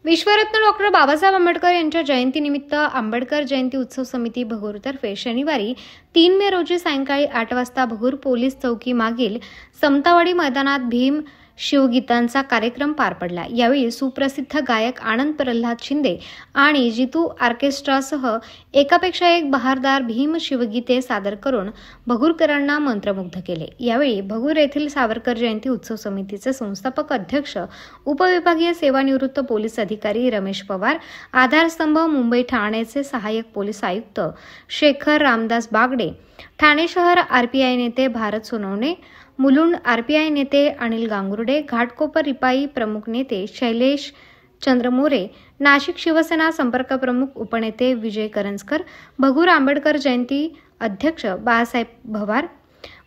विश्वरत्न doctor Babasaheb Ambedkar यांच्या जयंतीनिमित्त आंबेडकर जयंती उत्सव समिती भगूरतर्फे शनिवारी 3 मे रोजी सायंकाळी 8 वाजता भगूर पोलीस चौकी मागील समतावाडी मैदानात भीम शिवगीतांचा कार्यक्रम पार पडला। यावेळी सुप्रसिद्ध गायक आनंद प्रल्हाद शिंदे आणि जितू ऑर्केस्ट्रासह एकापेक्षा एक बहारदार भीम शिवगीते सादर करून भगूरकरांना मंत्रमुग्ध केले। यावेळी भगूर येथील सावरकर जयंती उत्सव समितीचे संस्थापक अध्यक्ष उपविभागीय सेवानिवृत्त पोलीस अधिकारी रमेश पवार, आधारस्तंभ मुंबई ठाणेचे सहाय्यक पोलीस आयुक्त शेखर रामदास बागडे, ठाणे शहर आरपीआय नेते भारत सोनवणे, मुलुंड आरपीआय नेते अनिल गांगुर्डे, घाटकोपर रिपाई प्रमुख नेते शैलेश चंद्रमोरे, नाशिक शिवसेना संपर्क प्रमुख उपनेते विजय करंजकर, भगूर आंबेडकर जयंती अध्यक्ष बाळासाहेब भवार,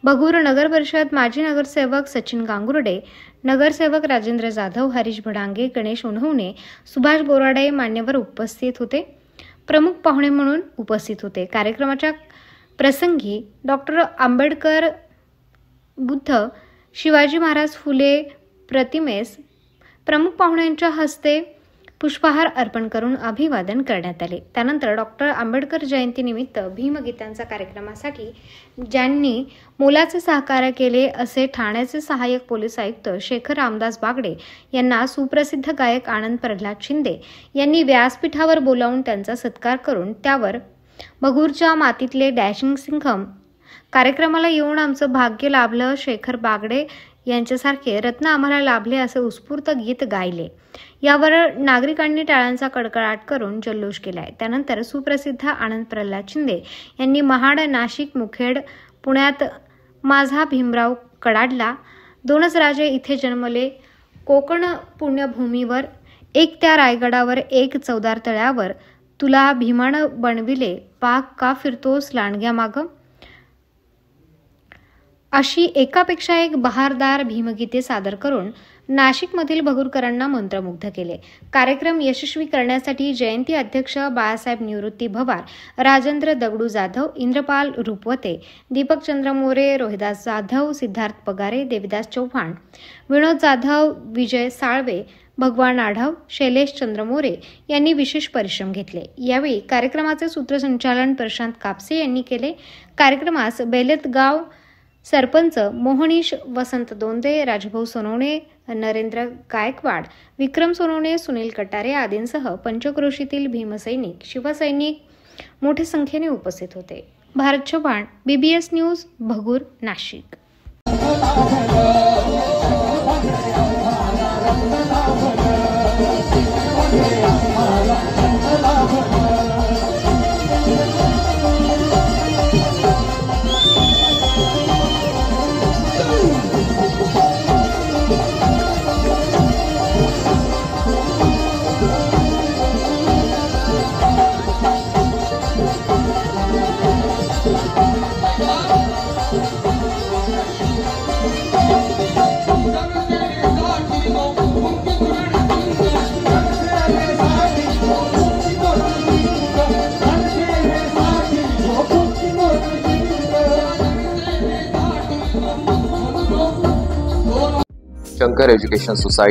भगूर नगर परिषद माजी नगरसेवक सचिन गांगुर्डे, नगरसेवक राजेंद्र जाधव, हरीश भडांगे, गणेश उन्हवणे, सुभाष बोराडे मान्यवर उपस्थित होते। प्रमुख पाहुणे म्हणून उपस्थित होते। कार्यक्रमाच्या प्रसंगी डॉक्टर आंबेडकर बुद्ध शिवाजी महाराज फुले प्रतिमेस प्रमुख पाहुण्यांच्या हस्ते पुष्पहार अर्पण करून अभिवादन करण्यात आले। त्यानंतर डॉक्टर आंबेडकर जयंतीनिमित्त भीमगीतांच्या कार्यक्रमासाठी ज्यांनी मोलाचे सहकार्य केले असे ठाण्याचे सहाय्यक पोलीस आयुक्त शेखर रामदास बागडे यांना सुप्रसिद्ध गायक आनंद प्रल्हाद शिंदे यांनी व्यासपीठावर बोलावून त्यांचा सत्कार करून त्यावर भगूरच्या मातीतले डॅशिंग सिंघम कार्यक्रमाला येऊन आमचं भाग्य लाभलं, शेखर बागडे यांच्यासारखे रत्न आम्हाला लाभले असे उत्स्फूर्त गीत गायले। यावर नागरिकांनी टाळ्यांचा कडकडाट करून जल्लोष केलाय। त्यानंतर सुप्रसिद्ध आनंद प्रल्हाद शिंदे यांनी महाड, नाशिक, मुखेड, पुण्यात माझा भीमराव कडाडला, दोनच राजे इथे जन्मले, कोकण पुण्यभूमीवर एक त्या रायगडावर, एक चौदार तळ्यावर, तुला भीमानं बनविले, पाक का फिरतोस लांडग्या माग, अशी एकापेक्षा एक बहारदार भीमगीते सादर करून नाशिकमधील भगूरकरांना मंत्रमुग्ध केले। कार्यक्रम यशस्वी करण्यासाठी जयंती अध्यक्ष बाळासाहेब निवृत्ती भवार, राजेंद्र दगडू जाधव, इंद्रपाल रूपवते, दीपक चंद्रमोरे, रोहिदास जाधव, सिद्धार्थ पगारे, देविदास चौहान, विनोद जाधव, विजय साळवे, भगवान आढाव, शैलेश चंद्रमोरे यांनी विशेष परिश्रम घेतले। यावेळी कार्यक्रमाचे सूत्रसंचालन प्रशांत कापसे यांनी केले। कार्यक्रमास बेलतगाव सरपंच मोहनीश वसंत दोंदे, राजभाऊ सोनवणे, नरेंद्र गायकवाड, विक्रम सोनवणे, सुनील कटारे आदींसह पंचक्रोशीतील भीमसैनिक, शिवसैनिक मोठ्या संख्येने उपस्थित होते। Bharat Chavan, BBS news, Bhagur, Nashik. Shankar education society